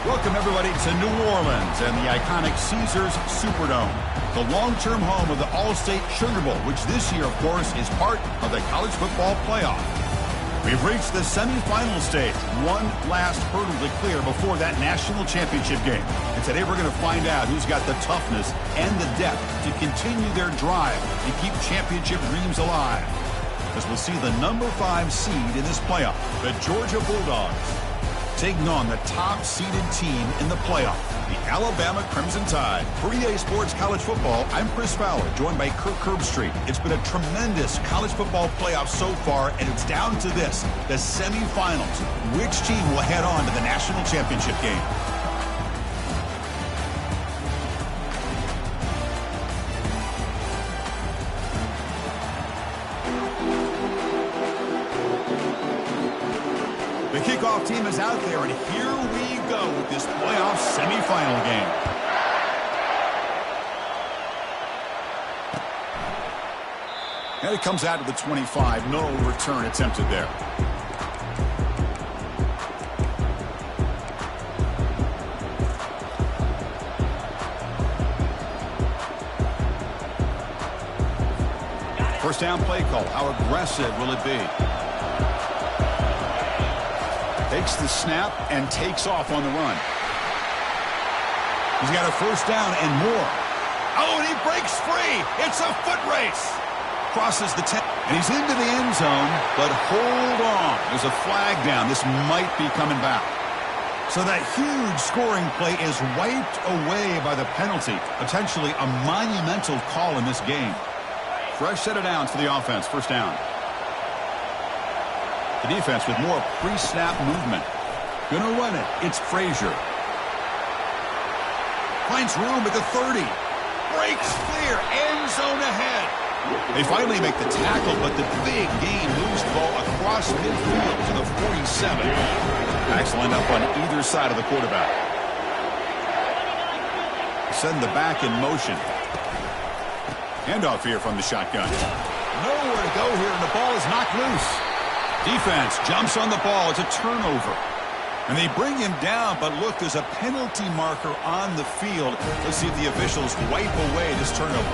Welcome, everybody, to New Orleans and the iconic Caesars Superdome, the long-term home of the All-State Sugar Bowl, which this year, of course, is part of the college football playoff. We've reached the semifinal stage, one last hurdle to clear before that national championship game. And today we're going to find out who's got the toughness and the depth to continue their drive and keep championship dreams alive. As we'll see the number 5 seed in this playoff, the Georgia Bulldogs, taking on the top-seeded team in the playoff, the Alabama Crimson Tide. For EA Sports College Football, I'm Chris Fowler, joined by Kirk Herbstreit. It's been a tremendous college football playoff so far, and it's down to this, the semifinals. Which team will head on to the national championship game? The kickoff team is out there, and here we go with this playoff semifinal game. And it comes out to the 25. No return attempted there. First down play call. How aggressive will it be? Takes the snap and takes off on the run. He's got a first down and more. Oh, and he breaks free. It's a foot race. Crosses the 10. And he's into the end zone, but hold on. There's a flag down. This might be coming back. So that huge scoring play is wiped away by the penalty. Potentially a monumental call in this game. Fresh set of downs for the offense. First down. The defense with more pre-snap movement. Gonna run it. It's Frazier. Finds room at the 30. Breaks clear. End zone ahead. They finally make the tackle, but the big gain moves the ball across midfield to the 47. Backs line up on either side of the quarterback. Send the back in motion. Handoff here from the shotgun. Nowhere to go here, and the ball is knocked loose. Defense jumps on the ball. It's a turnover. And they bring him down, but look, there's a penalty marker on the field. Let's see if the officials wipe away this turnover.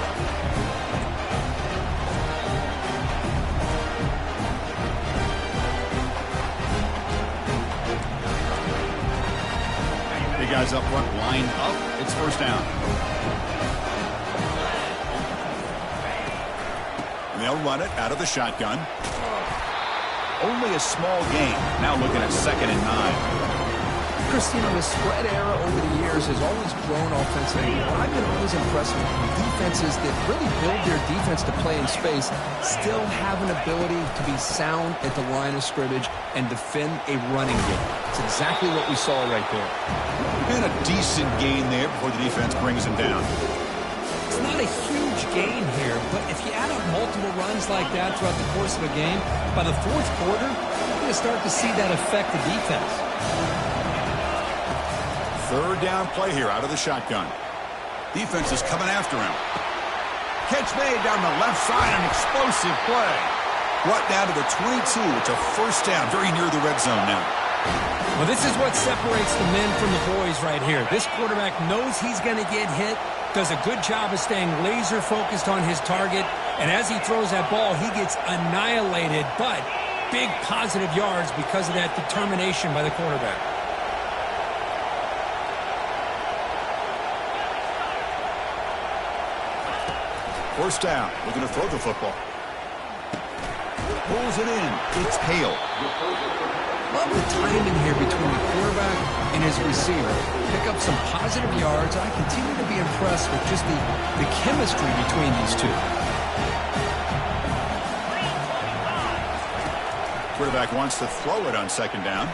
Big guys up front, line up. It's first down. And they'll run it out of the shotgun. Only a small gain. Now looking at 2nd and 9. Christina, the spread era over the years has always grown offensively. I've been always impressed with defenses that really build their defense to play in space, still have an ability to be sound at the line of scrimmage and defend a running game. It's exactly what we saw right there. And a decent gain there before the defense brings him down. It's not a huge gain here, but if you add up multiple runs like that throughout the course of a game, by the 4th quarter, you're going to start to see that affect the defense. Third down play here out of the shotgun. Defense is coming after him. Catch made down the left side, an explosive play. Brought down to the 22. It's a first down, very near the red zone now. Well, this is what separates the men from the boys right here. This quarterback knows he's going to get hit, does a good job of staying laser focused on his target, and as he throws that ball, he gets annihilated, but big positive yards because of that determination by the quarterback. First down, looking to throw the football. Pulls it in. It's Hale. Love the timing here between the quarterback and his receiver. Pick up some positive yards. I continue to be impressed with just the chemistry between these two. Quarterback wants to throw it on 2nd down.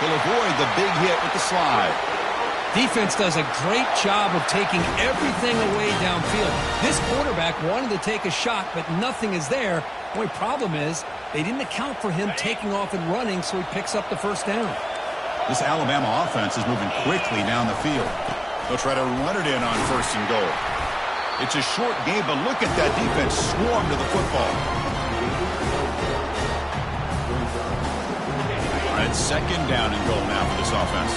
He'll avoid the big hit with the slide. Defense does a great job of taking everything away downfield. This quarterback wanted to take a shot, but nothing is there. The only problem is they didn't account for him taking off and running, so he picks up the first down. This Alabama offense is moving quickly down the field. They'll try to run it in on 1st and goal. It's a short game, but look at that defense swarm to the football. It's second down and goal now for this offense.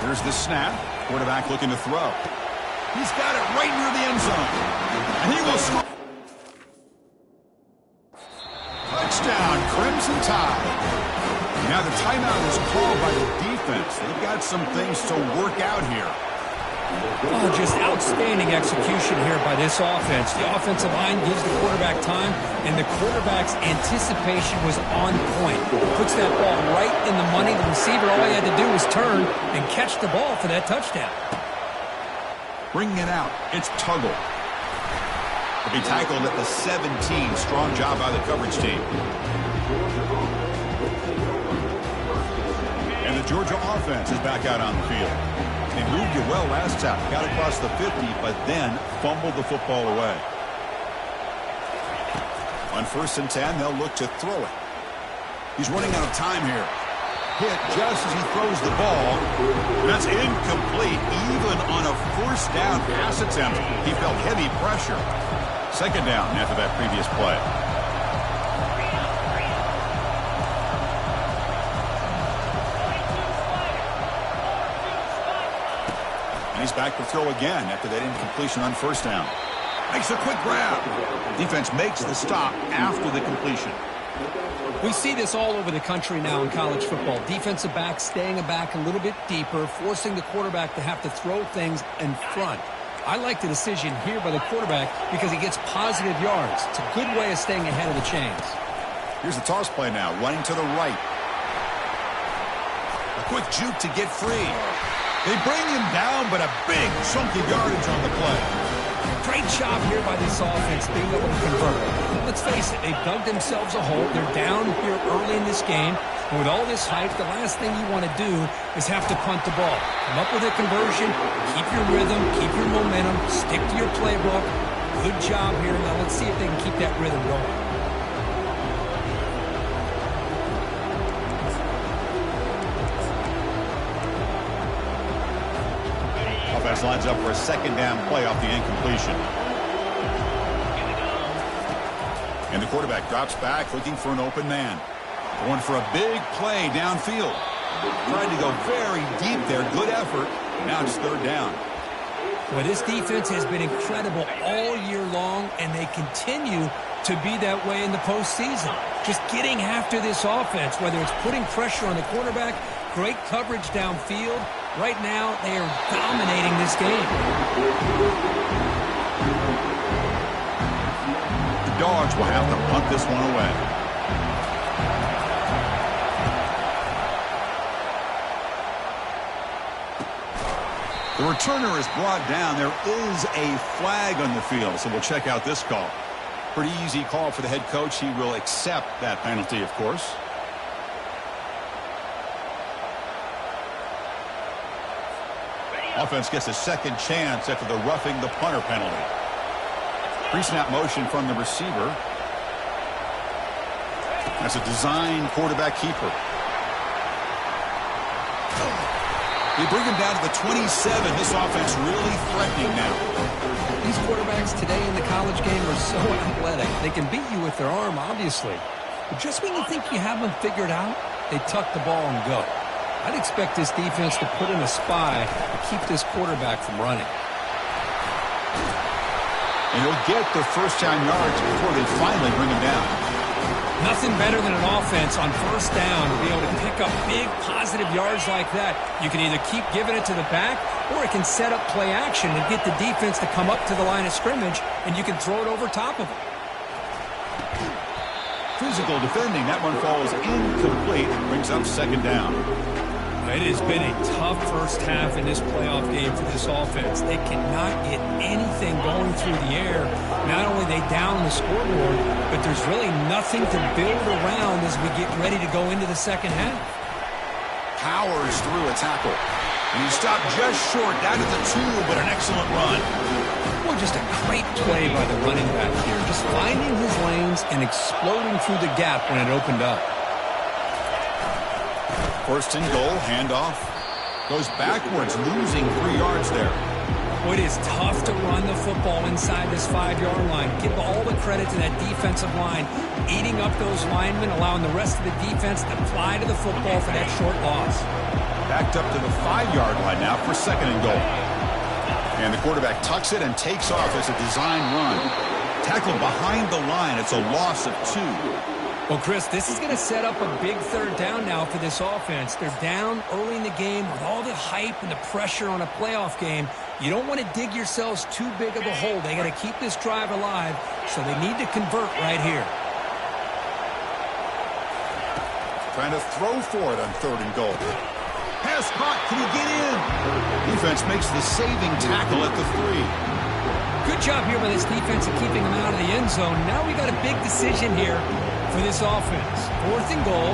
Here's the snap. Quarterback looking to throw. He's got it right near the end zone. And he will score. Touchdown, Crimson Tide. Now the timeout is called by the defense. They've got some things to work out here. Oh, just outstanding execution here by this offense. The offensive line gives the quarterback time, and the quarterback's anticipation was on point. Puts that ball right in the money. The receiver, all he had to do was turn and catch the ball for that touchdown. Bringing it out, it's Tuggle. He'll be tackled at the 17. Strong job by the coverage team. And the Georgia offense is back out on the field. They moved it well last time. Got across the 50, but then fumbled the football away. On 1st and 10, they'll look to throw it. He's running out of time here. Hit just as he throws the ball. That's incomplete. Even on a 1st down pass attempt, he felt heavy pressure. 2nd down after that previous play. And he's back to throw again after that incompletion on 1st down. Makes a quick grab. Defense makes the stop after the completion. We see this all over the country now in college football. Defensive backs staying back a little bit deeper, forcing the quarterback to have to throw things in front. I like the decision here by the quarterback because he gets positive yards. It's a good way of staying ahead of the chains. Here's the toss play now, running to the right. A quick juke to get free. They bring him down, but a big chunk of yardage on the play. Great job here by this offense being able to convert. Let's face it, they've dug themselves a hole. They're down here early in this game. And with all this hype, the last thing you want to do is have to punt the ball. Come up with a conversion, keep your rhythm, keep your momentum, stick to your playbook. Good job here. Now let's see if they can keep that rhythm going. Offense lines up for a 2nd down play off the incompletion. And the quarterback drops back looking for an open man. Going for a big play downfield. Tried to go very deep there. Good effort. Now it's 3rd down. Well, this defense has been incredible all year long, and they continue to be that way in the postseason. Just getting after this offense, whether it's putting pressure on the quarterback, great coverage downfield. Right now, they are dominating this game. The Dogs will have to punt this one away. The returner is brought down. There is a flag on the field, so we'll check out this call. Pretty easy call for the head coach. He will accept that penalty, of course. Offense gets a 2nd chance after the roughing the punter penalty. Pre-snap motion from the receiver. That's a designed quarterback keeper. They bring him down to the 27. This offense really threatening now. These quarterbacks today in the college game are so athletic. They can beat you with their arm, obviously. But just when you think you have them figured out, they tuck the ball and go. I'd expect this defense to put in a spy to keep this quarterback from running. And he'll get the 1st down yards before they finally bring him down. Nothing better than an offense on 1st down to be able to pick up big positive yards like that. You can either keep giving it to the back, or it can set up play action and get the defense to come up to the line of scrimmage, and you can throw it over top of them. Physical defending. That one falls incomplete. Brings up 2nd down. It has been a tough 1st half in this playoff game for this offense. They cannot get anything going through the air. Not only they down the scoreboard, but there's really nothing to build around as we get ready to go into the 2nd half. Powers through a tackle. And he stopped just short, down to the 2, but an excellent run. Boy, just a great play by the running back here. Just finding his lanes and exploding through the gap when it opened up. 1st and goal, handoff. Goes backwards, losing 3 yards there. Well, it is tough to run the football inside this 5-yard line. Give all the credit to that defensive line, eating up those linemen, allowing the rest of the defense to fly to the football for that short loss. Backed up to the 5-yard line now for 2nd and goal. And the quarterback tucks it and takes off as a design run. Tackled behind the line. It's a loss of 2. Well, Chris, this is going to set up a big 3rd down now for this offense. They're down early in the game with all the hype and the pressure on a playoff game. You don't want to dig yourselves too big of a hole. They got to keep this drive alive, so they need to convert right here. Trying to throw for it on 3rd and goal. Pass caught. Can he get in? Defense makes the saving tackle at the 3. Good job here by this defense of keeping them out of the end zone. Now we got a big decision here for this offense. 4th and goal.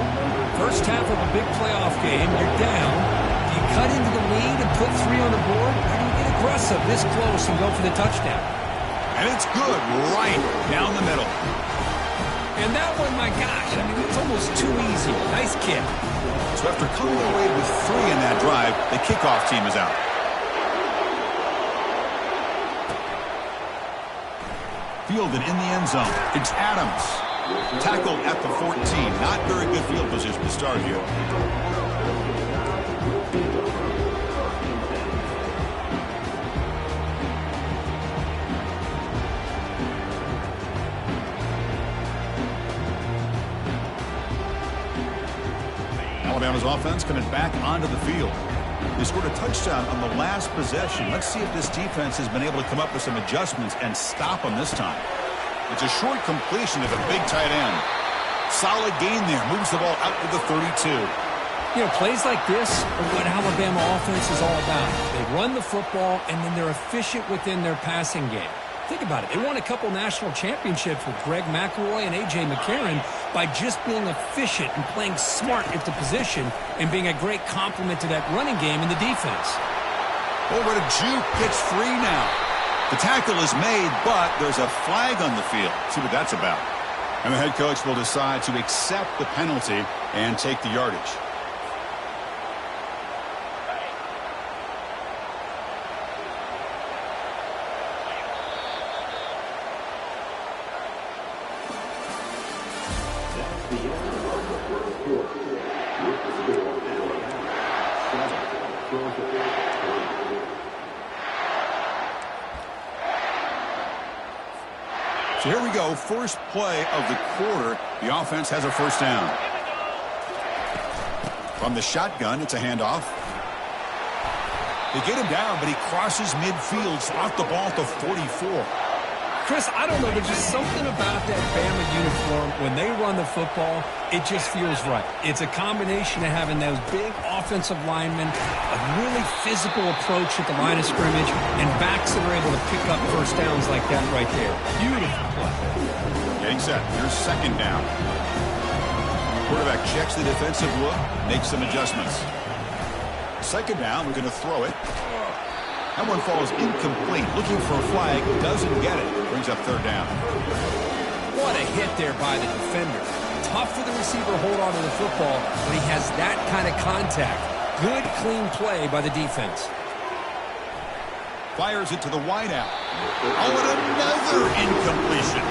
First half of a big playoff game. You're down. Do you cut into the lead and put 3 on the board? Or do you get aggressive this close and go for the touchdown? And it's good. Right down the middle. And that one, my gosh, I mean, it's almost too easy. Nice kick. So after coming away with 3 in that drive, the kickoff team is out. Fielded in the end zone. It's Adams. Tackled at the 14. Not very good field position to start here. Alabama's offense coming back onto the field. They scored a touchdown on the last possession. Let's see if this defense has been able to come up with some adjustments and stop them this time. It's a short completion to the big tight end. Solid gain there. Moves the ball out to the 32. You know, plays like this are what Alabama offense is all about. They run the football, and then they're efficient within their passing game. Think about it. They won a couple national championships with Greg McElroy and A.J. McCarron by just being efficient and playing smart at the position and being a great complement to that running game in the defense. Over to Juke. Gets free now. The tackle is made, but there's a flag on the field. See what that's about. And the head coach will decide to accept the penalty and take the yardage. So here we go, first play of the quarter. The offense has a first down. From the shotgun, it's a handoff. They get him down, but he crosses midfield, off the ball to 44. Chris, I don't know, there's just something about that Bama uniform. When they run the football, it just feels right. It's a combination of having those big offensive linemen, a really physical approach at the line of scrimmage, and backs that are able to pick up first downs like that right there. Beautiful play. Getting set. Here's second down. Quarterback checks the defensive look, makes some adjustments. Second down, we're going to throw it. That one falls incomplete. Looking for a flag, doesn't get it. Brings up third down. What a hit there by the defender. Tough for the receiver to hold on to the football when he has that kind of contact. Good, clean play by the defense. Fires it to the wideout. Oh, and another incompletion.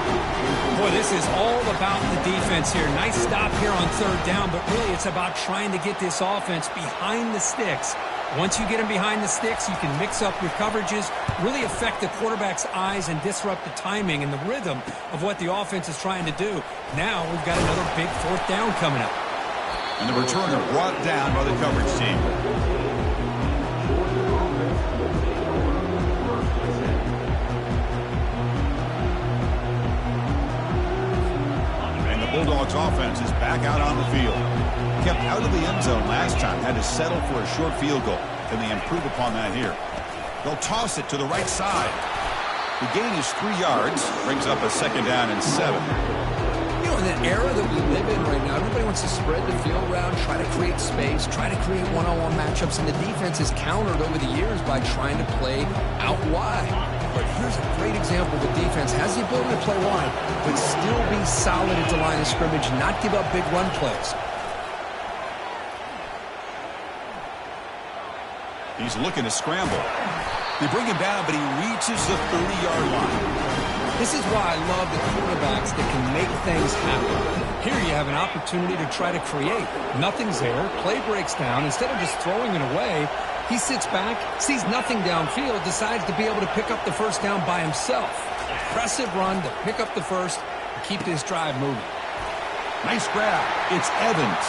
Boy, this is all about the defense here. Nice stop here on third down, but really it's about trying to get this offense behind the sticks. Once you get them behind the sticks, you can mix up your coverages, really affect the quarterback's eyes and disrupt the timing and the rhythm of what the offense is trying to do. Now we've got another big fourth down coming up. And the returner brought down by the coverage team. And the Bulldogs offense is back out on the field. Kept out of the end zone last time, had to settle for a short field goal. Can they improve upon that here? They'll toss it to the right side. The gain is 3 yards, brings up a second down and 7. You know, in the era that we live in right now, everybody wants to spread the field around, try to create space, try to create one-on-one matchups, and the defense has countered over the years by trying to play out wide. But here's a great example. The defense has the ability to play wide, but still be solid at the line of scrimmage, not give up big run plays. He's looking to scramble. They bring him down, but he reaches the 30-yard line. This is why I love the quarterbacks that can make things happen. Here you have an opportunity to try to create. Nothing's there. Play breaks down. Instead of just throwing it away, he sits back, sees nothing downfield, decides to be able to pick up the first down by himself. Impressive run to pick up the first and keep this drive moving. Nice grab. It's Evans.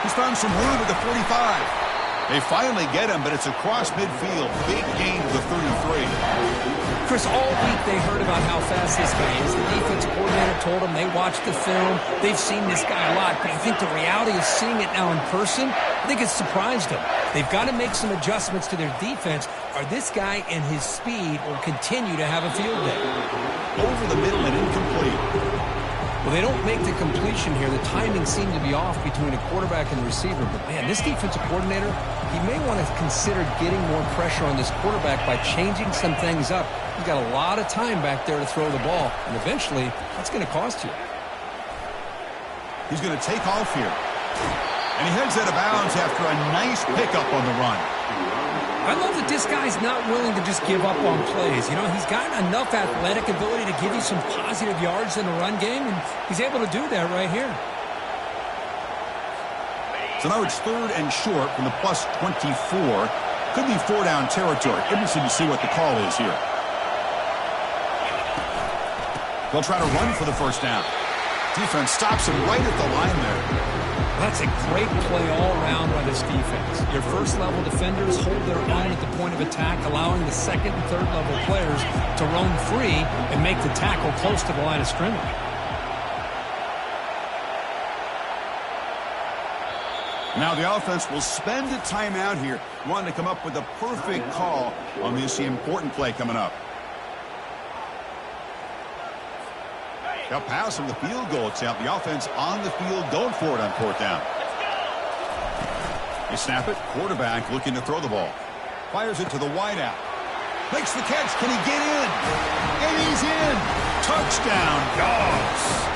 He's found some room at the 45. They finally get him, but it's across midfield. Big gain to the 33. Chris, all week they heard about how fast this guy is. The defense coordinator told them they watched the film. They've seen this guy a lot, but I think the reality of seeing it now in person, I think it's surprised them. They've got to make some adjustments to their defense, or this guy and his speed will continue to have a field day. Over the middle and incomplete. Well, they don't make the completion here. The timing seemed to be off between a quarterback and the receiver. But, man, this defensive coordinator, he may want to consider getting more pressure on this quarterback by changing some things up. He's got a lot of time back there to throw the ball, and eventually that's going to cost you. He's going to take off here. And he heads out of bounds after a nice pickup on the run. I love that this guy's not willing to just give up on plays. You know, he's got enough athletic ability to give you some positive yards in the run game, and he's able to do that right here. So now it's 3rd and short from the plus 24. Could be 4-down territory. Interesting to see what the call is here. They'll try to run for the first down. Defense stops him right at the line there. That's a great play all around by this defense. Your first-level defenders hold their own at the point of attack, allowing the second and third-level players to roam free and make the tackle close to the line of scrimmage. Now the offense will spend a timeout here, wanting to come up with the perfect call on this important play coming up. They'll pass from the field goal attempt. The offense on the field going for it on 4th down. They snap it. Quarterback looking to throw the ball. Fires it to the wideout. Makes the catch. Can he get in? And he's in. Touchdown, Dogs.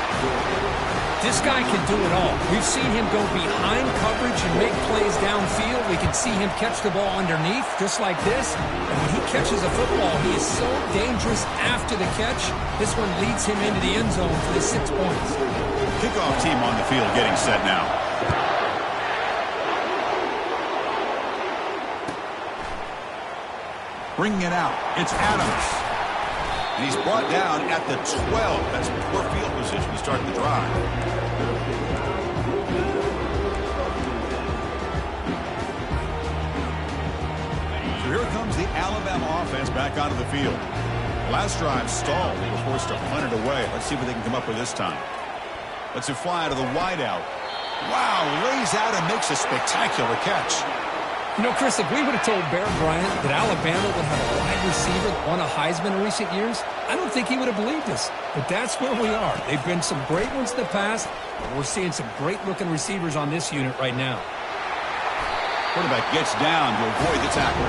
This guy can do it all. We've seen him go behind coverage and make plays downfield. We can see him catch the ball underneath, just like this. And when he catches a football, he is so dangerous after the catch. This one leads him into the end zone for the 6 points. Kickoff team on the field getting set now. Bringing it out. It's Adams. And he's brought down at the 12. That's poor field position to start the drive. So here comes the Alabama offense back onto the field. Last drive stalled. They were forced to punt it away. Let's see what they can come up with this time. Let's it fly to the wideout. Wow, lays out and makes a spectacular catch. You know, Chris, if we would have told Bear Bryant that Alabama would have a wide receiver that won a Heisman in recent years, I don't think he would have believed us. But that's where we are. They've been some great ones in the past, but we're seeing some great-looking receivers on this unit right now. Quarterback gets down to avoid the tackle.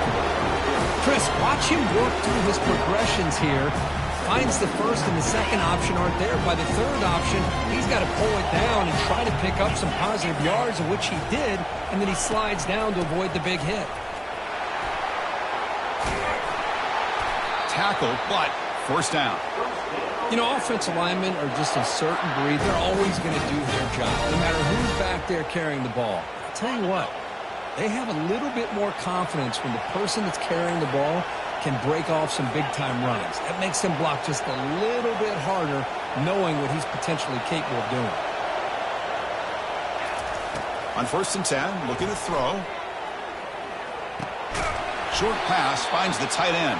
Chris, watch him work through his progressions here. Finds the first and the second option aren't there. By the third option, he's got to pull it down and try to pick up some positive yards, of which he did, and then he slides down to avoid the big hit. Tackle, but first down. You know, offensive linemen are just a certain breed. They're always going to do their job, no matter who's back there carrying the ball. I'll tell you what, they have a little bit more confidence when the person that's carrying the ball can break off some big-time runs. That makes them block just a little bit harder, knowing what he's potentially capable of doing. On 1st and 10, looking to throw. Short pass finds the tight end.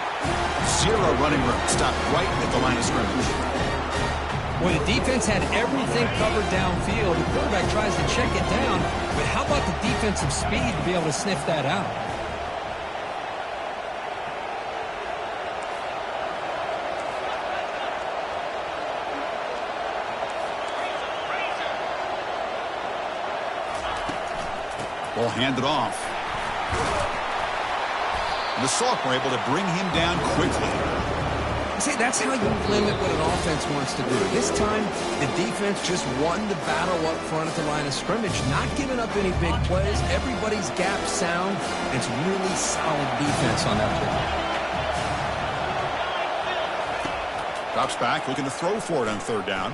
0 running room. Stopped right at the line of scrimmage. When the defense had everything covered downfield, the quarterback tries to check it down, but how about the defensive speed to be able to sniff that out? Ball handed off. The Sophomore able to bring him down quickly. See, that's how you limit what an offense wants to do. This time, the defense just won the battle up front at the line of scrimmage, not giving up any big plays. Everybody's gap sound. It's really solid defense on that play. Drops back, looking to throw for it on third down.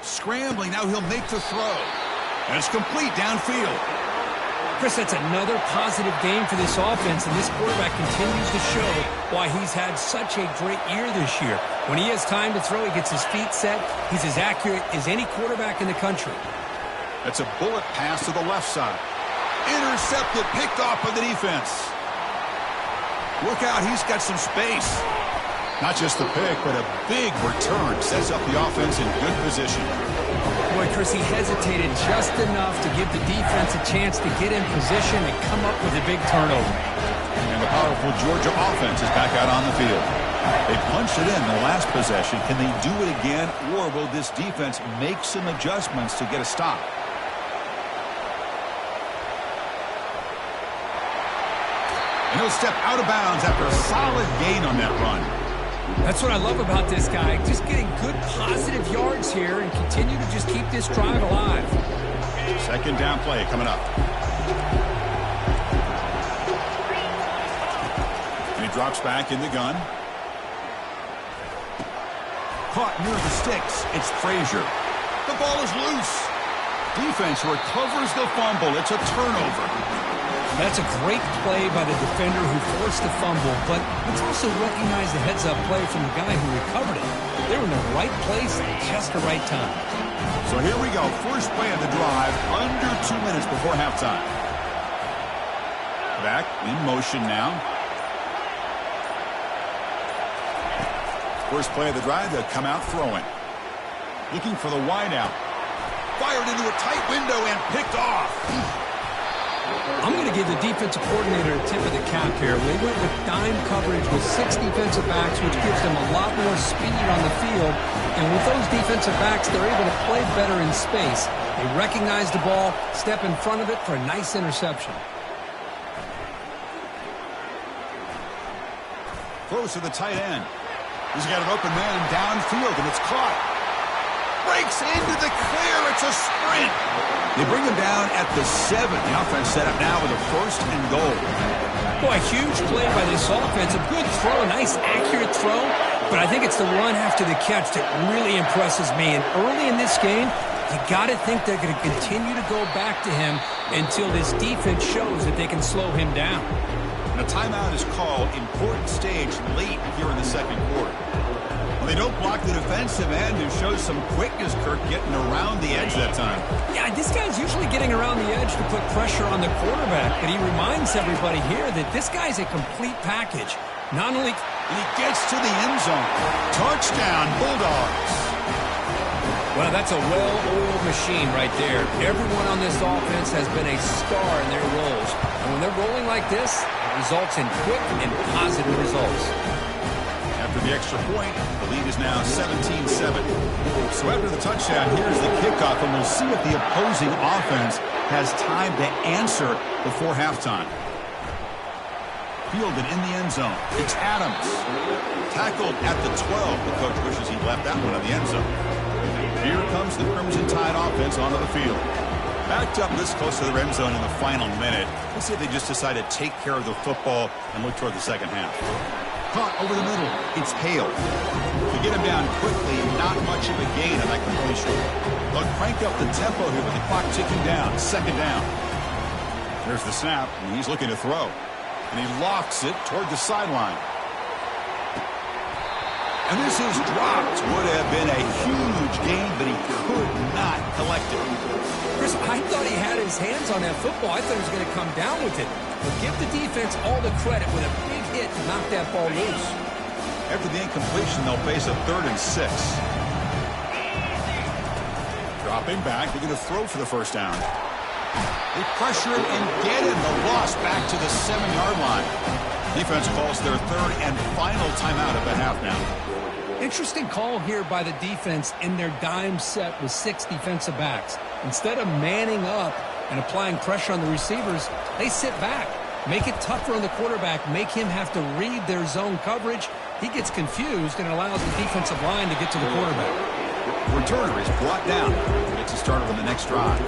Scrambling, now he'll make the throw. And it's complete downfield. Chris, that's another positive game for this offense, and this quarterback continues to show why he's had such a great year this year. When he has time to throw, he gets his feet set. He's as accurate as any quarterback in the country. That's a bullet pass to the left side. Intercepted, picked off by the defense. Look out, he's got some space. Not just the pick, but a big return sets up the offense in good position. Boy, Chris, he hesitated just enough to give the defense a chance to get in position and come up with a big turnover. And the powerful Georgia offense is back out on the field. They punched it in the last possession. Can they do it again, or will this defense make some adjustments to get a stop? And he'll step out of bounds after a solid gain on that run. That's what I love about this guy. Just getting good positive yards here and continue to just keep this drive alive. Second down play coming up. And he drops back in the gun. Caught near the sticks. It's Frazier. The ball is loose. Defense recovers the fumble. It's a turnover. That's a great play by the defender who forced the fumble, but let's also recognize the heads-up play from the guy who recovered it. They were in the right place at just the right time. So here we go. First play of the drive, under 2 minutes before halftime. Back in motion now. First play of the drive, they'll come out throwing. Looking for the wideout. Fired into a tight window and picked off. I'm going to give the defensive coordinator a tip of the cap here. They went with dime coverage with 6 defensive backs, which gives them a lot more speed on the field. And with those defensive backs, they're able to play better in space. They recognize the ball, step in front of it for a nice interception. Close to the tight end. He's got an open man downfield, and it's caught. Breaks into the clear. It's a sprint. They bring him down at the 7. The offense set up now with a first and goal. Boy, huge play by this offense. A good throw, a nice accurate throw. But I think it's the run after the catch that really impresses me. And early in this game, you got to think they're going to continue to go back to him until this defense shows that they can slow him down. And a timeout is called. Important stage late here in the second quarter. Well, they don't block the defensive end, who shows some quickness, Kirk, getting around the edge that time. Yeah, this guy's usually getting around the edge to put pressure on the quarterback, but he reminds everybody here that this guy's a complete package. Not only... And he gets to the end zone. Touchdown, Bulldogs. Well, that's a well-oiled machine right there. Everyone on this offense has been a star in their roles. And when they're rolling like this, it results in quick and positive results. After the extra point, the lead is now 17-7. So after the touchdown, here's the kickoff, and we'll see if the opposing offense has time to answer before halftime. Fielded in the end zone. It's Adams. Tackled at the 12. The coach wishes he left that one in the end zone. Here comes the Crimson Tide offense onto the field. Backed up this close to the end zone in the final minute. Let's see if they just decide to take care of the football and look toward the second half. Caught over the middle. It's Hale. To get him down quickly, not much of a gain on that completion. They'll crank up the tempo here with the clock ticking down. Second down. There's the snap, and he's looking to throw. And he lofts it toward the sideline. And this is dropped. Would have been a huge gain, but he could not collect it. Chris, I thought he had his hands on that football. I thought he was going to come down with it. But give the defense all the credit with a big hit to knock that ball loose. After the incompletion, they'll face a 3rd and 6. Dropping back, they're going to throw for the first down. They pressure it and get it. The loss back to the 7-yard line. Defense calls their 3rd and final timeout of the half now. Interesting call here by the defense in their dime set with 6 defensive backs. Instead of manning up and applying pressure on the receivers, they sit back, make it tougher on the quarterback, make him have to read their zone coverage. He gets confused and allows the defensive line to get to the quarterback. Returner is brought down. Gets a start on the next drive.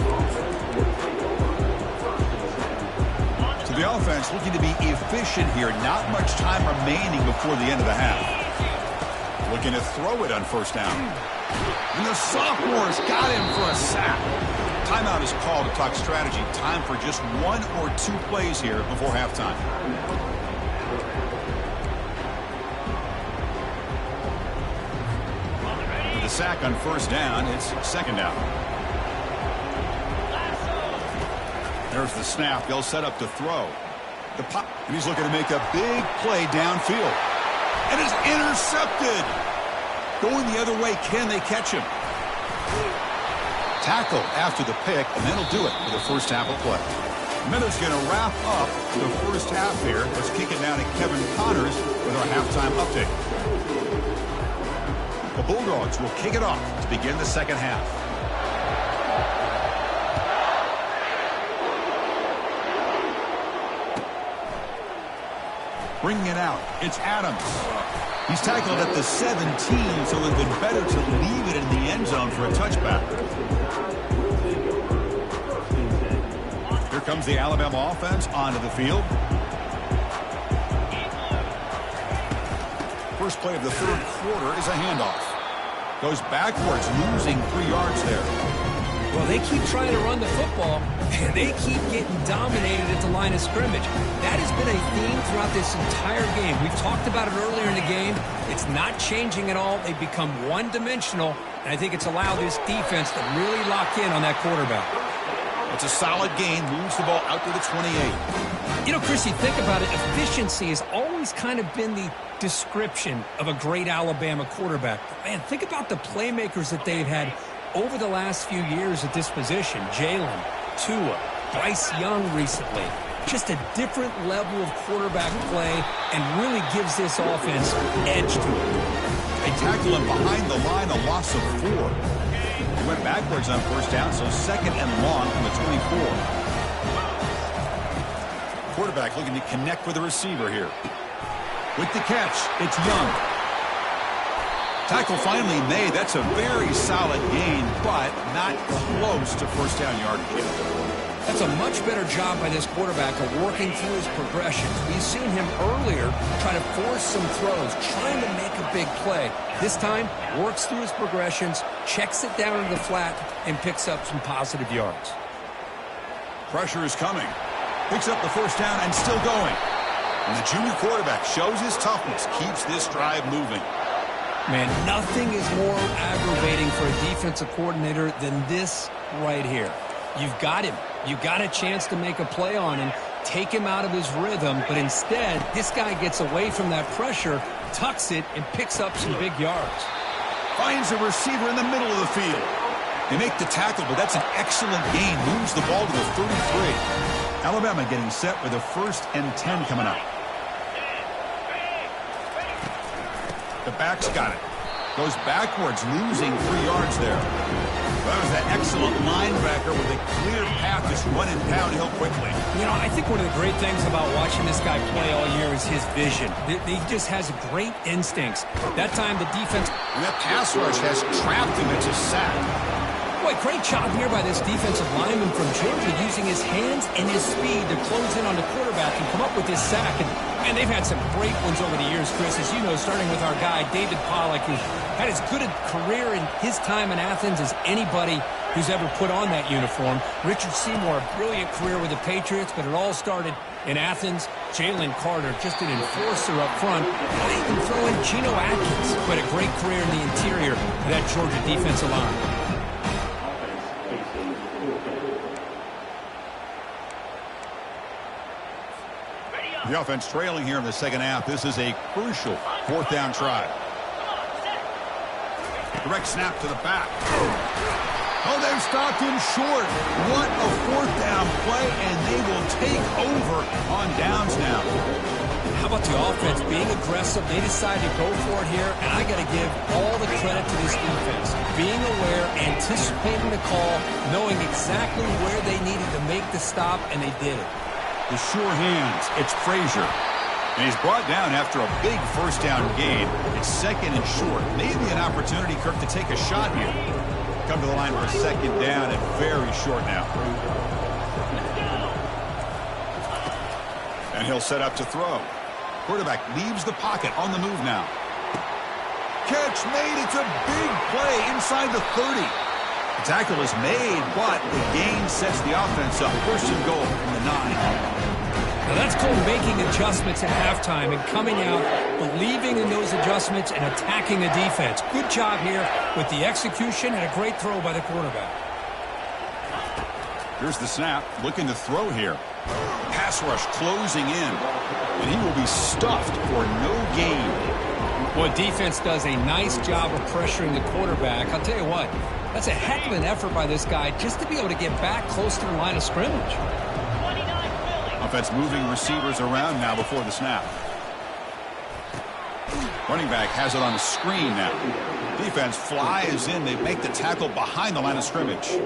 So the offense looking to be efficient here. Not much time remaining before the end of the half. Looking to throw it on first down. And the sophomore's got him for a sack. Timeout is called to talk strategy. Time for just 1 or 2 plays here before halftime. With a sack on first down, it's second down. There's the snap. They'll set up to throw. The pop, and he's looking to make a big play downfield. And it's intercepted. Going the other way, can they catch him? Tackle after the pick, and that'll do it for the first half of play. Minutes going to wrap up the first half here. Let's kick it down to Kevin Connors with our halftime update. The Bulldogs will kick it off to begin the second half. Bringing it out, it's Adams. He's tackled at the 17, so it would have been better to leave it in the end zone for a touchback. Here comes the Alabama offense onto the field. First play of the third quarter is a handoff. Goes backwards, losing 3 yards there. Well, they keep trying to run the football, and they keep getting dominated at the line of scrimmage. That has been a theme throughout this entire game. We've talked about it earlier in the game. It's not changing at all. They've become one-dimensional, and I think it's allowed this defense to really lock in on that quarterback. It's a solid gain, moves the ball out to the 28. You know, Chris, you think about it, efficiency has always kind of been the description of a great Alabama quarterback. Man, think about the playmakers that they've had over the last few years at this position. Jalen, Tua, Bryce Young recently. Just a different level of quarterback play and really gives this offense edge to it. They tackle him behind the line, a loss of 4. He went backwards on first down, so second and long from the 24. Quarterback looking to connect with the receiver here. With the catch, it's Young. Tackle finally made. That's a very solid gain, but not close to first down yardage. That's a much better job by this quarterback of working through his progressions. We've seen him earlier try to force some throws, trying to make a big play. This time, works through his progressions, checks it down into the flat, and picks up some positive yards. Pressure is coming. Picks up the first down and still going. And the junior quarterback shows his toughness, keeps this drive moving. Man, nothing is more aggravating for a defensive coordinator than this right here. You've got him. You've got a chance to make a play on him, take him out of his rhythm, but instead, this guy gets away from that pressure, tucks it, and picks up some big yards. Finds a receiver in the middle of the field. They make the tackle, but that's an excellent gain. Moves the ball to the 33. Alabama getting set with a 1st and 10 coming up. The back's got it. Goes backwards, losing 3 yards there. That was that excellent linebacker with a clear path, just running downhill quickly. You know, I think one of the great things about watching this guy play all year is his vision. He just has great instincts. That time the defense... And that pass rush has trapped him. It's a sack. Boy, great job here by this defensive lineman from Georgia using his hands and his speed to close in on the quarterback and come up with this sack. And they've had some great ones over the years, Chris, as you know, starting with our guy, David Pollack, who had as good a career in his time in Athens as anybody who's ever put on that uniform. Richard Seymour, a brilliant career with the Patriots, but it all started in Athens. Jalen Carter, just an enforcer up front. And I even throw in Geno Atkins, who had a great career in the interior of that Georgia defensive line. The offense trailing here in the second half. This is a crucial 4th down try. Direct snap to the back. Oh, they've stopped him short. What a 4th down play, and they will take over on downs now. How about the offense being aggressive? They decided to go for it here, and I got to give all the credit to this defense. Being aware, anticipating the call, knowing exactly where they needed to make the stop, and they did it. The sure hands, it's Frazier. And he's brought down after a big 1st down gain. It's 2nd and short. Maybe an opportunity, Kirk, to take a shot here. Come to the line for a 2nd down and very short now. And he'll set up to throw. Quarterback leaves the pocket on the move now. catch made. It's a big play inside the 30. The tackle is made, but the gain sets the offense up. First and goal from the 9. Now that's called making adjustments at halftime and coming out, believing in those adjustments and attacking the defense. Good job here with the execution and a great throw by the quarterback. Here's the snap, looking to throw here. Pass rush closing in, and he will be stuffed for no gain. Well, defense does a nice job of pressuring the quarterback. I'll tell you what, that's a heck of an effort by this guy just to be able to get back close to the line of scrimmage. Offense moving receivers around now before the snap. Running back has it on the screen now. Defense flies in. They make the tackle behind the line of scrimmage.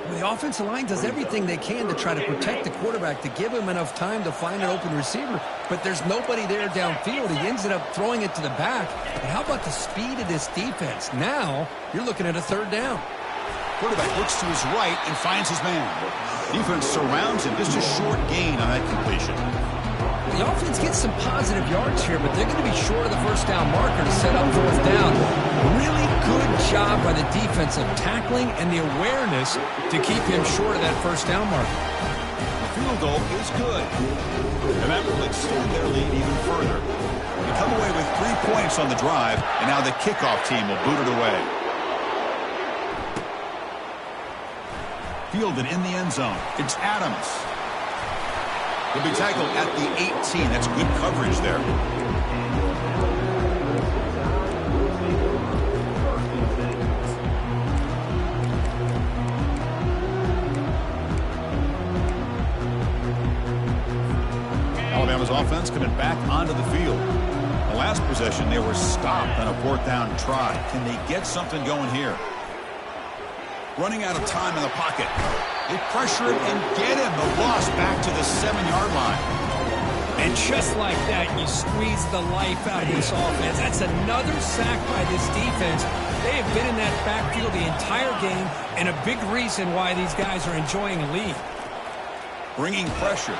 The offensive line does everything they can to try to protect the quarterback, to give him enough time to find an open receiver, but there's nobody there downfield. He ends up throwing it to the back. And how about the speed of this defense? Now you're looking at a third down. Quarterback looks to his right and finds his man. Defense surrounds him. Just a short gain on that completion. The offense gets some positive yards here, but they're going to be short of the first down marker to set up fourth down. Really good job by the defense of tackling and the awareness to keep him short of that first down marker. The field goal is good. And that will extend their lead even further. They come away with 3 points on the drive, and now the kickoff team will boot it away. Fielded in the end zone. It's Adams. He'll be tackled at the 18. That's good coverage there. Alabama's offense coming back onto the field. The last possession, they were stopped on a fourth down try. Can they get something going here? Running out of time in the pocket. They pressure him and get him. The loss back to the 7-yard line. And just like that, you squeeze the life out of this offense. That's another sack by this defense. They have been in that backfield the entire game, and a big reason why these guys are enjoying a lead. Bringing pressure.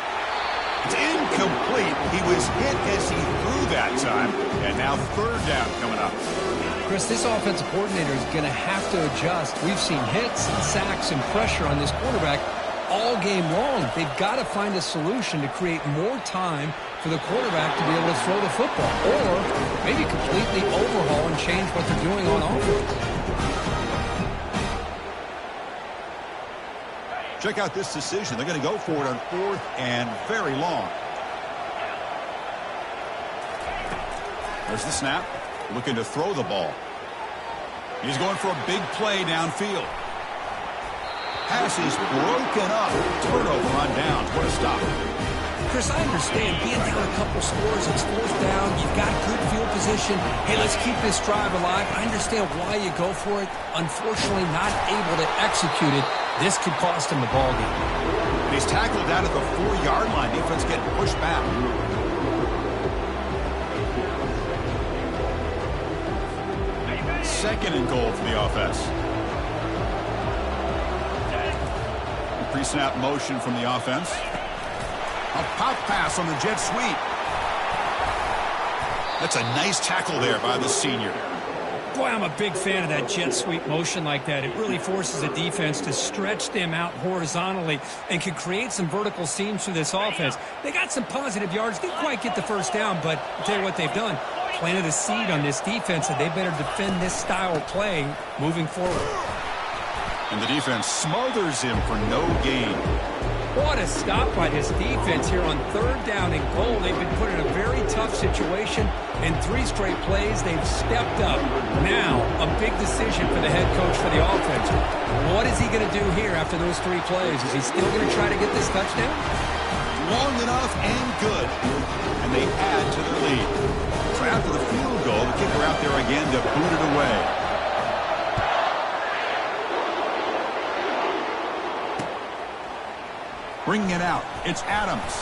It's incomplete. He was hit as he threw that time. And now third down coming up. Chris, this offensive coordinator is going to have to adjust. We've seen hits and sacks and pressure on this quarterback all game long. They've got to find a solution to create more time for the quarterback to be able to throw the football, or maybe completely overhaul and change what they're doing on offense. Check out this decision. They're going to go for it on fourth and very long. There's the snap. Looking to throw the ball. He's going for a big play downfield. Pass is broken up. Turnover on downs. What a stop. Chris, I understand being down a couple scores, it's fourth down, you've got good field position. Hey, let's keep this drive alive. I understand why you go for it. Unfortunately, not able to execute it. This could cost him the ball game. He's tackled down at the 4-yard line. Defense getting pushed back. Second and goal for the offense. Pre-snap motion from the offense. A pop pass on the jet sweep. That's a nice tackle there by the senior. Boy, I'm a big fan of that jet sweep motion like that. It really forces a defense to stretch them out horizontally and can create some vertical seams for this offense. They got some positive yards. Didn't quite get the first down, but I'll tell you what they've done. Planted a seed on this defense, and they better defend this style of play moving forward. And the defense smothers him for no gain. What a stop by this defense here on third down and goal. They've been put in a very tough situation. In 3 straight plays, they've stepped up. Now, a big decision for the head coach for the offense. What is he going to do here after those 3 plays? Is he still going to try to get this touchdown? Long enough and good. And they add to their lead. So after the field goal, the kicker out there again to boot it away. Bringing it out, it's Adams.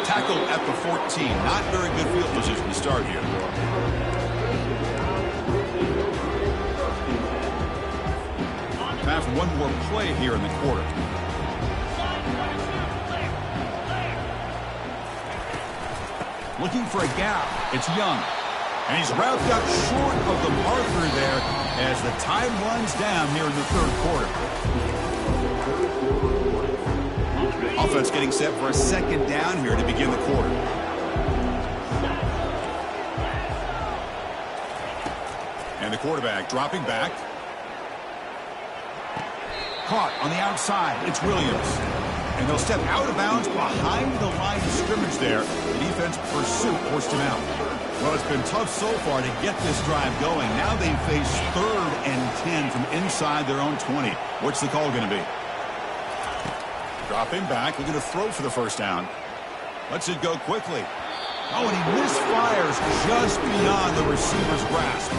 Tackled at the 14. Not very good field position to start here. Time for one more play here in the quarter. Looking for a gap. It's Young. And he's wrapped up short of the marker there as the time runs down here in the third quarter. Offense getting set for a second down here to begin the quarter. And the quarterback dropping back. Caught on the outside. It's Williams. And they'll step out of bounds behind the line of scrimmage there. The defense pursuit forced him out. Well, it's been tough so far to get this drive going. Now they face 3rd and 10 from inside their own 20. What's the call going to be? Dropping back. We're going to throw for the first down. Lets it go quickly. Oh, and he misfires just beyond the receiver's grasp.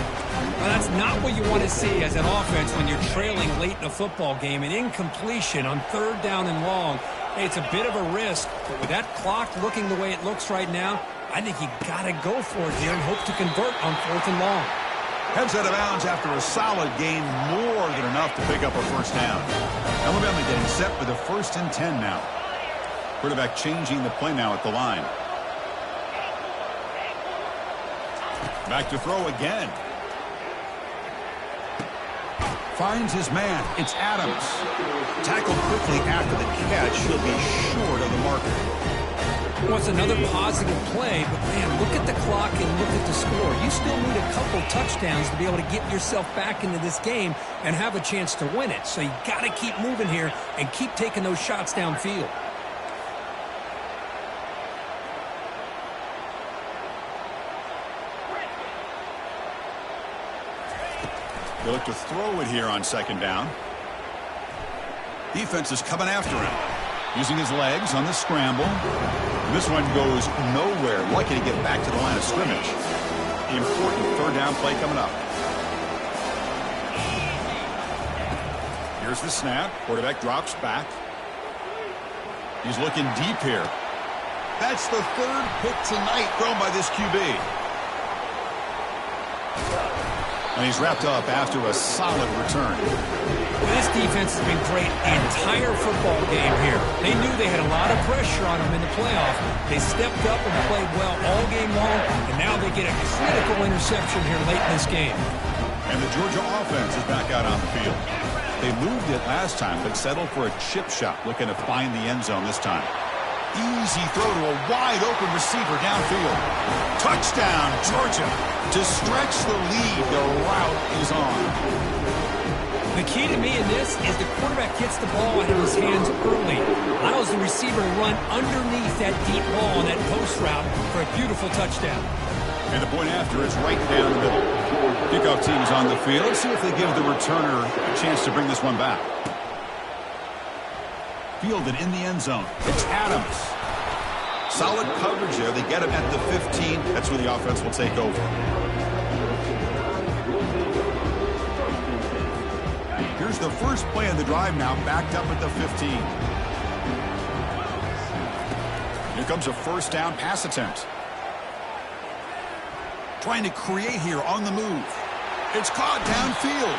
Well, that's not what you want to see as an offense when you're trailing late in a football game. An incompletion on 3rd down and long. Hey, it's a bit of a risk, but with that clock looking the way it looks right now, I think you got to go for it here and hope to convert on 4th and long. Heads out of bounds after a solid gain, more than enough to pick up a first down. Alabama getting set for the 1st and 10 now. Quarterback changing the play now at the line. Back to throw again. Finds his man. It's Adams. Tackled quickly after the catch. He'll be short of the marker. Well, it's another positive play, but man, look at the clock and look at the score. You still need a couple touchdowns to be able to get yourself back into this game and have a chance to win it. So you got to keep moving here and keep taking those shots downfield. They look to throw it here on 2nd down. Defense is coming after him. Using his legs on the scramble. And this one goes nowhere. Lucky to get back to the line of scrimmage. The important 3rd down play coming up. Here's the snap. Quarterback drops back. He's looking deep here. That's the 3rd pick tonight thrown by this QB. And he's wrapped up after a solid return. Well, this defense has been great the entire football game here. They knew they had a lot of pressure on them in the playoff. They stepped up and played well all game long, and now they get a critical interception here late in this game. And the Georgia offense is back out on the field. They moved it last time, but settled for a chip shot, looking to find the end zone this time. Easy throw to a wide-open receiver downfield. Touchdown, Georgia. To stretch the lead, the route is on. The key to me in this is the quarterback gets the ball out of his hands early. Allows the receiver to run underneath that deep ball on that post route for a beautiful touchdown. And the point after is right down the middle. Kickoff team is on the field. Let's see if they give the returner a chance to bring this one back. Fielded in the end zone. It's Adams. Solid coverage there. They get him at the 15. That's where the offense will take over. Here's the first play of the drive now, backed up at the 15. Here comes a 1st down pass attempt. Trying to create here on the move. It's caught downfield.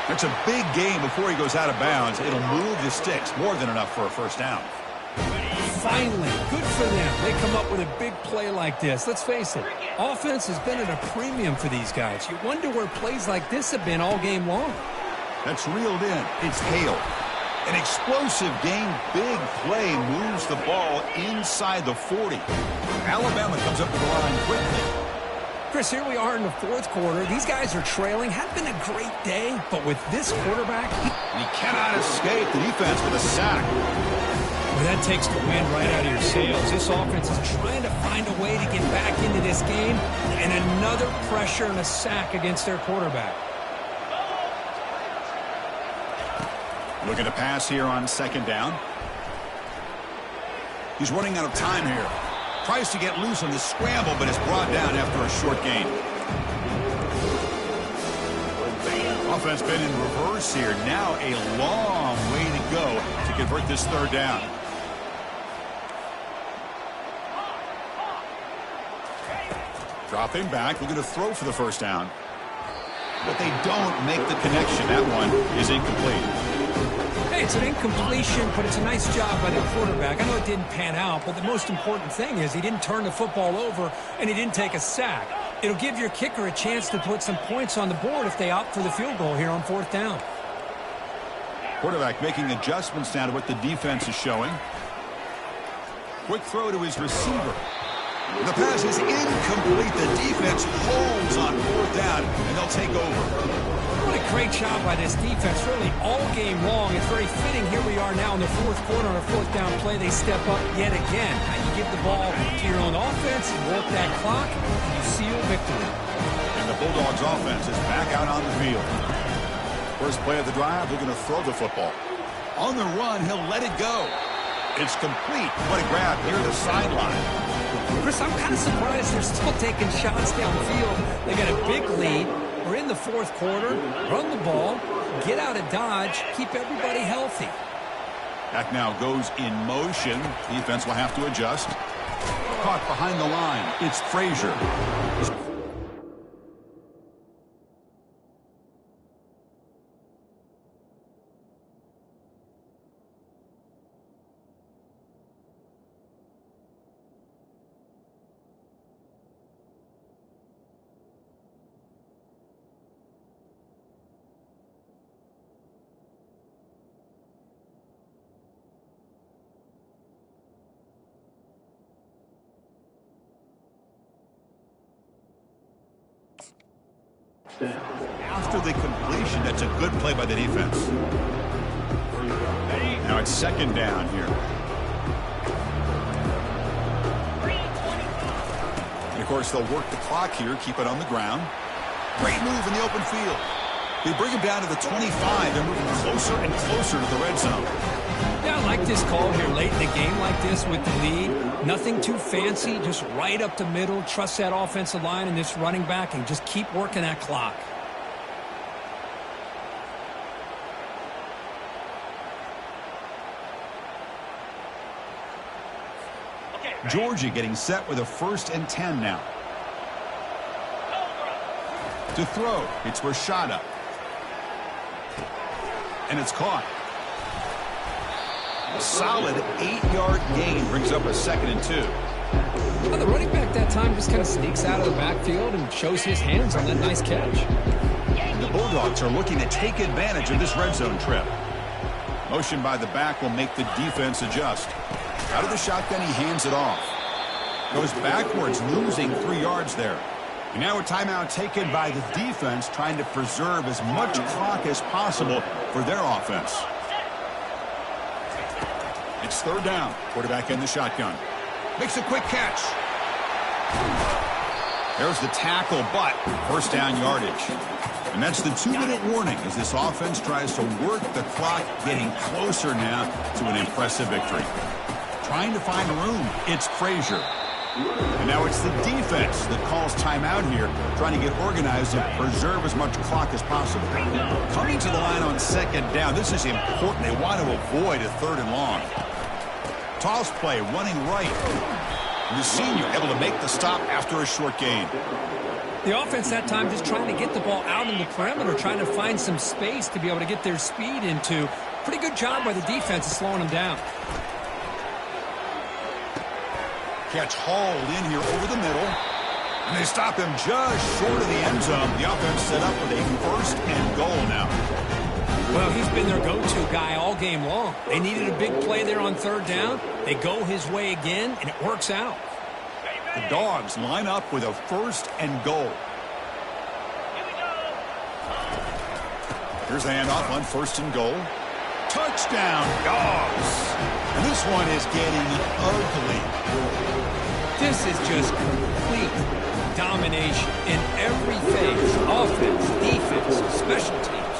That's a big gain before he goes out of bounds. It'll move the sticks. More than enough for a 1st down. Finally, good for them. They come up with a big play like this. Let's face it, offense has been at a premium for these guys. You wonder where plays like this have been all game long. That's reeled in. It's Hale. An explosive game, big play, moves the ball inside the 40. Alabama comes up to the line quickly. Chris, here we are in the 4th quarter. These guys are trailing. Had been a great day, but with this quarterback, he cannot escape the defense with a sack. Well, that takes the wind right out of your sails. This offense is trying to find a way to get back into this game, and another pressure and a sack against their quarterback. Looking to pass here on 2nd down. He's running out of time here. Tries to get loose on the scramble, but is brought down after a short gain. Offense been in reverse here. Now a long way to go to convert this 3rd down. Dropping back. We're going to throw for the 1st down. But they don't make the connection. That one is incomplete. Hey, it's an incompletion, but it's a nice job by the quarterback. I know it didn't pan out, but the most important thing is he didn't turn the football over and he didn't take a sack. It'll give your kicker a chance to put some points on the board if they opt for the field goal here on 4th down. Quarterback making adjustments now to what the defense is showing. Quick throw to his receiver. The pass is incomplete. The defense holds on 4th down, and they'll take over. What a great job by this defense, really all game long. It's very fitting here we are now in the 4th quarter on a 4th down play. They step up yet again. Now you give the ball to your own offense, you work that clock, and you seal victory. And the Bulldogs offense is back out on the field. First play of the drive, they're going to throw the football. On the run, he'll let it go. It's complete. What a grab near the sideline. Chris, I'm kind of surprised they're still taking shots downfield. They got a big lead. We're in the 4th quarter. Run the ball. Get out of Dodge. Keep everybody healthy. Back now goes in motion. Defense will have to adjust. Caught behind the line. It's Frazier. After the completion, that's a good play by the defense. Now it's 2nd down here. And of course, they'll work the clock here, keep it on the ground. Great move in the open field. They bring him down to the 25. They're moving closer and closer to the red zone. Yeah, I like this call here late in the game like this with the lead. Nothing too fancy, just right up the middle. Trust that offensive line and this running back and just keep working that clock. Georgia getting set with a 1st and 10 now. To throw, it's Rashada. And it's caught. A solid 8-yard gain brings up a 2nd and 2. Well, the running back that time just kind of sneaks out of the backfield and shows his hands on that nice catch. The Bulldogs are looking to take advantage of this red zone trip. Motion by the back will make the defense adjust. Out of the shotgun, he hands it off. Goes backwards, losing 3 yards there. And now a timeout taken by the defense, trying to preserve as much clock as possible for their offense. It's 3rd down. Quarterback in the shotgun. Makes a quick catch. There's the tackle, but 1st down yardage. And that's the 2-minute warning as this offense tries to work the clock, getting closer now to an impressive victory. Trying to find room. It's Frazier. And now it's the defense that calls timeout here, trying to get organized and preserve as much clock as possible. Coming to the line on 2nd down. This is important. They want to avoid a 3rd and long. Toss play, running right. And the senior able to make the stop after a short gain. The offense that time just trying to get the ball out in the perimeter, trying to find some space to be able to get their speed into. Pretty good job by the defense of slowing them down. Catch hauled in here over the middle. And they stop him just short of the end zone. The offense set up with a 1st and goal now. Well, he's been their go-to guy all game long. They needed a big play there on 3rd down. They go his way again, and it works out. The Dogs line up with a 1st and goal. Here's the handoff on 1st and goal. Touchdown, Dogs. And this one is getting ugly. This is just complete domination in every phase. Offense, defense, special teams.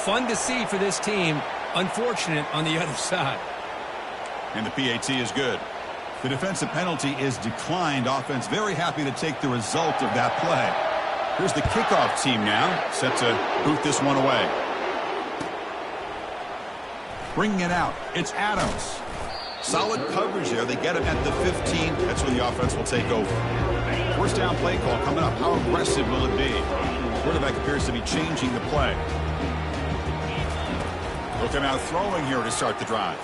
Fun to see for this team. Unfortunate on the other side. And the PAT is good. The defensive penalty is declined. Offense very happy to take the result of that play. Here's the kickoff team now, set to boot this one away. Bringing it out, it's Adams. Solid coverage there. They get him at the 15. That's where the offense will take over. 1st down play call coming up. How aggressive will it be? Quarterback appears to be changing the play. They'll come out throwing here to start the drive.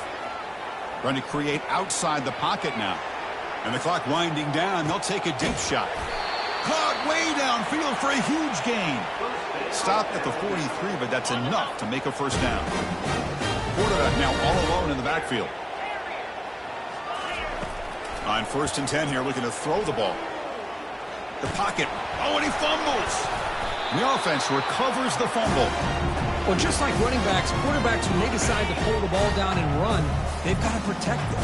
Trying to create outside the pocket now. And the clock winding down. They'll take a deep shot. Caught way downfield for a huge gain. Stopped at the 43, but that's enough to make a first down. Quarterback now all alone in the backfield. On 1st and 10 here, looking to throw the ball. The pocket. Oh, and he fumbles. The offense recovers the fumble. Well, just like running backs, quarterbacks, when they decide to pull the ball down and run, they've got to protect it.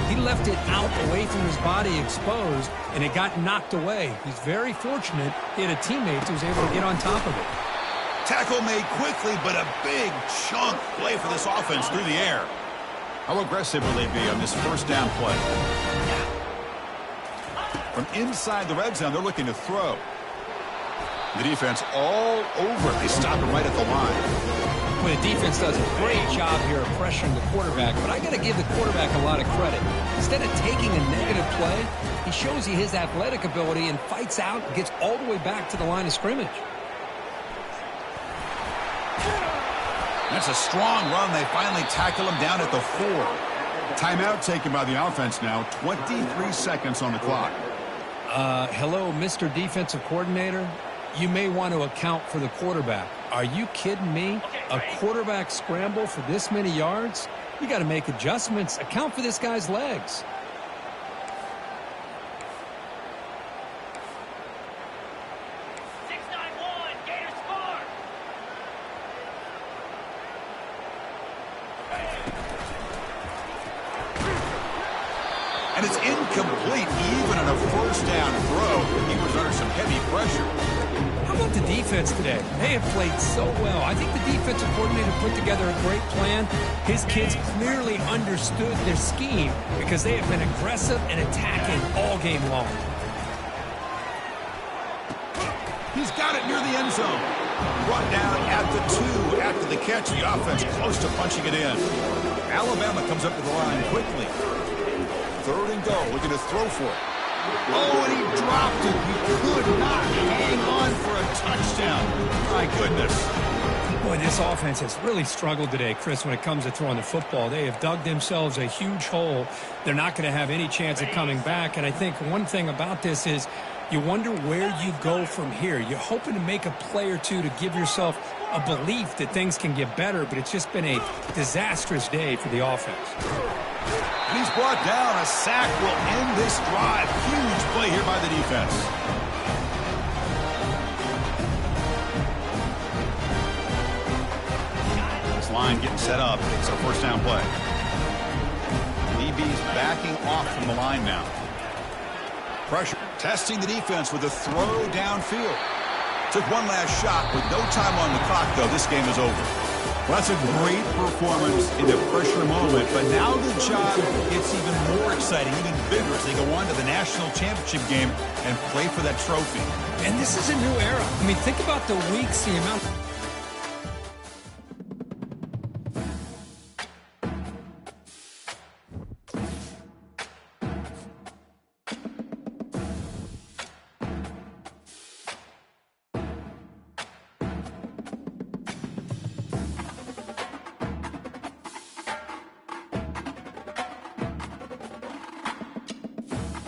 He left it out away from his body exposed, and it got knocked away. He's very fortunate he had a teammate who was able to get on top of it. Tackle made quickly, but a big chunk play for this offense through the air. How aggressive will they be on this first down play? From inside the red zone, they're looking to throw. The defense all over it. They stop him right at the line. Well, the defense does a great job here of pressuring the quarterback, but I got to give the quarterback a lot of credit. Instead of taking a negative play, he shows you his athletic ability and fights out and gets all the way back to the line of scrimmage. That's a strong run. They finally tackle him down at the 4. Timeout taken by the offense now. 23 seconds on the clock. Hello, Mr. Defensive Coordinator. You may want to account for the quarterback. Are you kidding me? A quarterback scramble for this many yards? You got to make adjustments. Account for this guy's legs. And it's incomplete even on a first down throw. He was under some heavy pressure. How about the defense today? They have played so well. I think the defensive coordinator put together a great plan. His kids clearly understood their scheme because they have been aggressive and attacking all game long. He's got it near the end zone. Brought down at the 2 after the catch. The offense close to punching it in. Alabama comes up to the line quickly. 3rd and goal, looking to throw for it. Oh, and he dropped it. He could not hang on for a touchdown. My goodness. Boy, this offense has really struggled today, Chris, when it comes to throwing the football. They have dug themselves a huge hole. They're not going to have any chance of coming back. And I think one thing about this is you wonder where you go from here. You're hoping to make a play or two to give yourself a belief that things can get better, but it's just been a disastrous day for the offense. He's brought down. A sack will end this drive. Huge play here by the defense. This line getting set up. It's a first down play. DB's backing off from the line now. Pressure. Testing the defense with a throw downfield. Took one last shot with no time on the clock, though. This game is over. Well, that's a great performance in the pressure moment, but now the job gets even more exciting, even bigger as they go on to the national championship game and play for that trophy. And this is a new era. I mean, think about the weeks, the amount